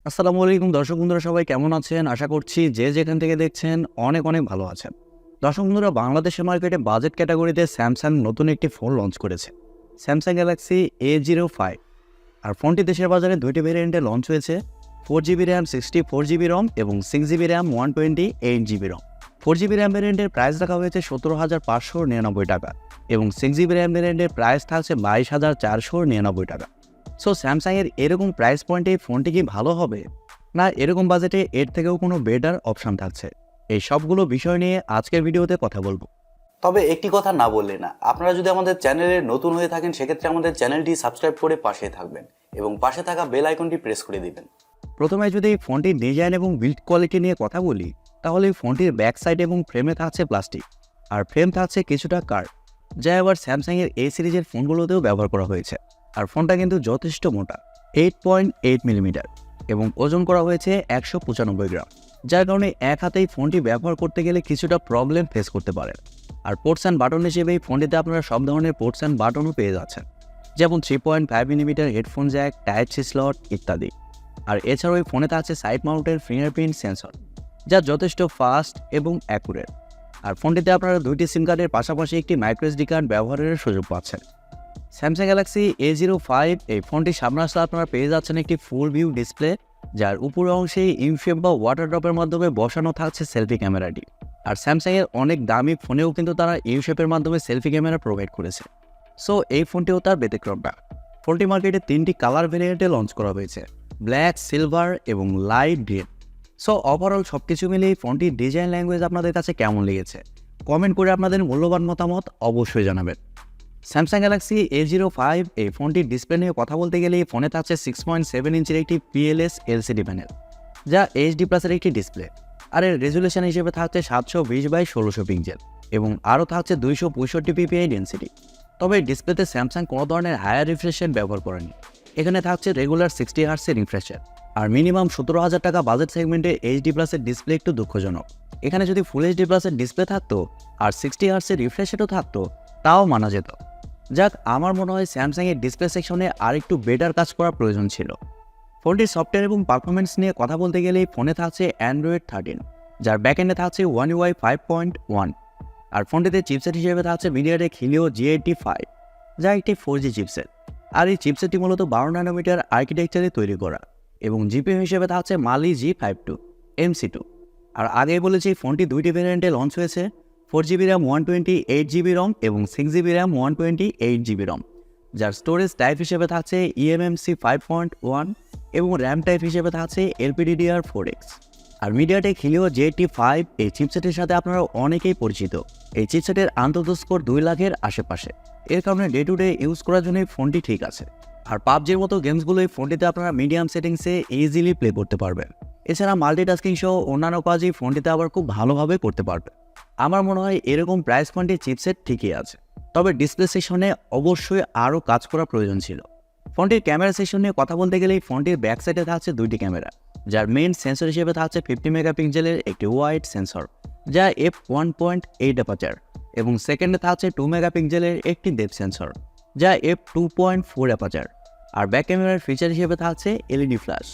আসসালামু আলাইকুম দর্শক বন্ধুরা, সবাই কেমন আছেন? আশা করছি যে যেখান থেকে দেখছেন অনেক ভালো আছেন। দর্শক বন্ধুরা, বাংলাদেশের মার্কেটে বাজেট ক্যাটাগরিতে স্যামসাং নতুন একটি ফোন লঞ্চ করেছে, স্যামসাং গ্যালাক্সি A05। আর ফোনটি দেশের বাজারে দুইটি ভেরিয়েন্টে লঞ্চ হয়েছে, 4GB র্যাম 64GB রম এবং 6GB র্যাম 128GB রম। 4GB র্যাম ভেরিয়েন্টের প্রাইস রাখা হয়েছে 17,599 টাকা এবং 6GB র্যাম ভেরিয়েন্টের প্রাইস থাকছে 22,499 টাকা। সো স্যামসাংয়ের এরকম প্রাইস পয়েন্টে ফোনটি কি ভালো হবে, না এরকম বাজেটে এর থেকেও কোনো বেটার অপশান থাকছে, এই সবগুলো বিষয় নিয়ে আজকের ভিডিওতে কথা বলবো। তবে একটি কথা না বললে না, আপনারা যদি আমাদের চ্যানেলে নতুন হয়ে থাকেন সেক্ষেত্রে আমাদের চ্যানেলটি সাবস্ক্রাইব করে পাশে থাকবেন এবং পাশে থাকা বেল আইকনটি প্রেস করে দিবেন। প্রথমে যদি ফোনটির ডিজাইন এবং বিল্ড কোয়ালিটি নিয়ে কথা বলি, তাহলে ফোনটির ব্যাক সাইড এবং ফ্রেমে থাকছে প্লাস্টিক, আর ফ্রেম থাকছে কিছুটা কার্ভ, যা এবার স্যামসাংয়ের এই সিরিজের ফোনগুলোতেও ব্যবহার করা হয়েছে। আর ফোনটা কিন্তু যথেষ্ট মোটা, 8.8 মিলিমিটার, এবং ওজন করা হয়েছে 195 গ্রাম, যার কারণে এক হাতেই ফোনটি ব্যবহার করতে গেলে কিছুটা প্রবলেম ফেস করতে পারেন। আর পোর্টস অ্যান্ড বাটন হিসেবে এই ফোনটিতে আপনারা সব ধরনের পোর্টস অ্যান্ড বাটনও পেয়ে যাচ্ছেন, যেমন 3.5 millimetre headphone jack, type C slot ইত্যাদি। আর এছাড়াও এই ফোনে থাকছে সাইড মাউন্টের ফিঙ্গারপ্রিন্ট সেন্সর, যা যথেষ্ট ফাস্ট এবং অ্যাকুরেট। আর ফোনটিতে আপনারা দুইটি সিম কার্ডের পাশাপাশি একটি মাইক্রোএসডি কার্ড ব্যবহারের সুযোগ পাচ্ছেন। স্যামসাং গ্যালাক্সি A05 এই ফোনটির সামনে আসলে আপনারা পেয়ে যাচ্ছেন একটি ফুল ভিউ ডিসপ্লে, যার উপরের অংশে ইনশেপ বা ওয়াটার ড্রপের মাধ্যমে বসানো থাকছে সেলফি ক্যামেরাটি। আর স্যামসাংয়ের অনেক দামি ফোনেও কিন্তু তারা ইউশেপের মাধ্যমে সেলফি ক্যামেরা প্রোভাইড করেছে। সো এই ফোনটিও তার ব্যতিক্রম না। ফোনটি মার্কেটে 3টি কালার ভেরিয়েন্টে লঞ্চ করা হয়েছে, ব্ল্যাক, সিলভার এবং লাইট গ্রিন। সো ওভারঅল সব কিছু মিলিয়ে ফোনটির ডিজাইন ল্যাঙ্গুয়েজ আপনাদের কাছে কেমন লেগেছে কমেন্ট করে আপনাদের মূল্যবান মতামত অবশ্যই জানাবেন। স্যামসাং গ্যালাক্সি A05 এই ফোনটির ডিসপ্লে নিয়ে কথা বলতে গেলে এই ফোনে থাকছে 6.7 ইঞ্চির একটি PLS LCD প্যানেল, যা HD+-এর একটি ডিসপ্লে। আর এর রেজুলেশন হিসেবে থাকছে 720x1600 পিক্সেল এবং আরও থাকছে 265 ppi ডেন্সিটি। তবে ডিসপ্লেতে স্যামসাং কোনো ধরনের হায়ার রিফ্রেশ রেট ব্যবহার করেনি, এখানে থাকছে রেগুলার 60 হার্টসের রিফ্রেশ রেট। আর মিনিমাম 17,000 টাকা বাজেট সেগমেন্টে HD+-এর ডিসপ্লে একটু দুঃখজনক। এখানে যদি ফুল HD+-এর ডিসপ্লে থাকতো আর 60 হার্টসের রিফ্রেশ রেটও থাকতো তাও মানা যেত। যাক, আমার মনে হয় স্যামসাংয়ের ডিসপ্লে সেকশনে আর একটু বেটার কাজ করার প্রয়োজন ছিল। ফোনটির সফটওয়্যার এবং পারফরমেন্স নিয়ে কথা বলতে গেলে ফোনে থাকছে Android 13, যার ব্যাকএন্ডে থাকছে One UI 5.1। আর ফোনটিতে চিপসেট হিসেবে থাকছে MediaTek Helio G85, যা একটি 4G চিপসেট। আর এই চিপসেটটি মূলত 12 ন্যানোমিটার আর্কিটেকচারে তৈরি করা এবং জিপিইউ হিসেবে থাকছে Mali G52 MC2। আর আগেই বলেছি ফোনটি দুইটি ভেরিয়েন্টে লঞ্চ হয়েছে, 4GB র্যাম 128GB রম এবং 6GB র্যাম 128GB রম, যার স্টোরেজ টাইপ হিসেবে থাকছে eMMC 5.1 এবং র্যাম টাইপ হিসেবে থাকছে LPDDR4X। আর MediaTek Helio G85 এই চিপসেটের সাথে আপনারা অনেকেই পরিচিত। এই চিপসেটের আন্তত স্কোর 2 লাখের আশেপাশে, এর কারণে ডে টু ডে ইউজ করার জন্য ফোনটি ঠিক আছে। আর পাবজির মতো গেমসগুলো এই ফোনটিতে আপনারা মিডিয়াম সেটিংসে ইজিলি প্লে করতে পারবেন। এছাড়া মাল্টিটাস্কিং সহ অন্যান্য কাজই ফোনটিতে আবার খুব ভালোভাবে করতে পারবে। আমার মনে হয় এরকম প্রাইস পয়েন্টের চিপসেট ঠিকই আছে, তবে ডিসপ্লে সেকশনে অবশ্যই আরও কাজ করা প্রয়োজন ছিল। ফোনটির ক্যামেরা সেকশন নিয়ে কথা বলতে গেলে ফোনটির ব্যাক সাইডে থাকছে দুইটি ক্যামেরা, যার মেইন সেন্সর হিসেবে থাকছে 50 মেগাপিক্সেলের একটি ওয়াইড সেন্সর, যা f1.8 অ্যাপারচার, এবং সেকেন্ডে থাকছে 2 মেগাপিক্সেলের একটি ডেপথ সেন্সর, যা f2.4 অ্যাপারচার। আর ব্যাক ক্যামেরার ফিচার হিসেবে থাকছে LED ফ্ল্যাশ।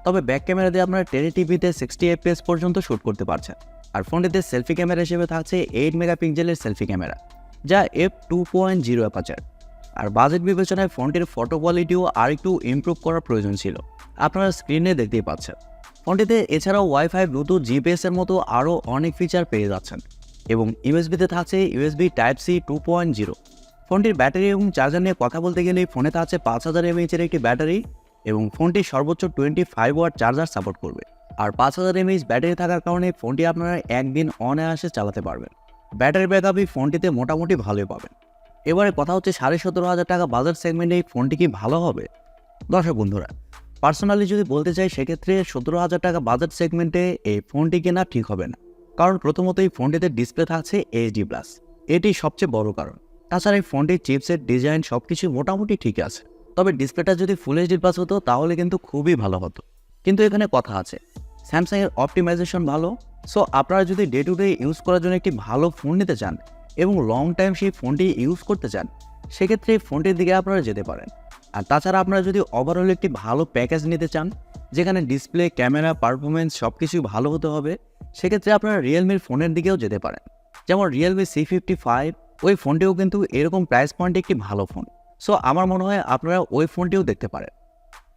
তবে ব্যাক ক্যামেরা দিয়ে আপনারা 1080p-তে 60 fps পর্যন্ত শ্যুট করতে পারছেন। আর ফোনটিতে সেলফি ক্যামেরা হিসেবে থাকছে 8 মেগাপিক্সেলের সেলফি ক্যামেরা, যা f2.0 অ্যাপারচার। আর বাজেট বিবেচনায় ফোনটির ফটো কোয়ালিটিও আর একটু ইমপ্রুভ করার প্রয়োজন ছিল, আপনারা স্ক্রিনে দেখতেই পাচ্ছেন। ফোনটিতে এছাড়াও ওয়াইফাই, ব্লুটুথ, জিপিএসের মতো আরও অনেক ফিচার পেয়ে যাচ্ছেন এবং ইউএসবিতে থাকছে USB Type-C 2.0। ফোনটির ব্যাটারি এবং চার্জার নিয়ে কথা বলতে গেলে ফোনে থাকছে 5000 mAh-এর একটি ব্যাটারি এবং ফোনটি সর্বোচ্চ 25 ওয়াট চার্জার সাপোর্ট করবে। আর 5000 mAh ব্যাটারি থাকার কারণে ফোনটি আপনারা একদিন অনায়াসে চালাতে পারবেন। ব্যাটারি ব্যাকআপই ফোনটিতে মোটামুটি ভালোই পাবেন। এবারে কথা হচ্ছে 17,500 টাকা বাজেট সেগমেন্টে এই ফোনটি কি ভালো হবে? দর্শক বন্ধুরা, পার্সোনালি যদি বলতে চাই সেক্ষেত্রে 17,000 টাকা বাজেট সেগমেন্টে এই ফোনটি কেনা ঠিক হবে না, কারণ প্রথমত এই ফোনটিতে ডিসপ্লে থাকছে HD+, এটি সবচেয়ে বড় কারণ। তাছাড়া এই ফোনটির চিপসেট, ডিজাইন সবকিছু মোটামুটি ঠিক আছে, তবে ডিসপ্লেটা যদি ফুল HD+ হতো তাহলে কিন্তু খুবই ভালো হতো। কিন্তু এখানে কথা আছে, স্যামসাংয়ের অপটিমাইজেশন ভালো। সো আপনারা যদি ডে টু ডে ইউজ করার জন্য একটি ভালো ফোন নিতে চান এবং লং টাইম সেই ফোনটি ইউজ করতে চান, সেক্ষেত্রে এই ফোনটির দিকে আপনারা যেতে পারেন। আর তাছাড়া আপনারা যদি ওভারঅল একটি ভালো প্যাকেজ নিতে চান, যেখানে ডিসপ্লে, ক্যামেরা, পারফরমেন্স সব কিছুই ভালো হতে হবে, সেক্ষেত্রে আপনারা রিয়েলমির ফোনের দিকেও যেতে পারেন। যেমন রিয়েলমি C55, ওই ফোনটিও কিন্তু এরকম প্রাইস পয়েন্টে একটি ভালো ফোন। সো আমার মনে হয় আপনারা ওই ফোনটিও দেখতে পারেন।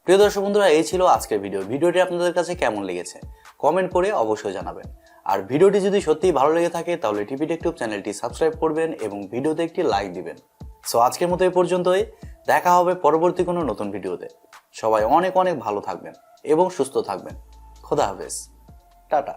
প্রিয় দর্শক বন্ধুরা, এই ছিল আজকের ভিডিওটি আপনাদের কাছে কেমন লেগেছে কমেন্ট করে অবশ্যই জানাবেন। আর ভিডিওটি যদি সত্যিই ভালো লেগে থাকে তাহলে TechTube চ্যানেলটি সাবস্ক্রাইব করবেন এবং ভিডিওতে একটি লাইক দিবেন। সো আজকের মতো এই পর্যন্তই, দেখা হবে পরবর্তী কোনো নতুন ভিডিওতে। সবাই অনেক অনেক ভালো থাকবেন এবং সুস্থ থাকবেন। খোদা হাফেজ, টাটা।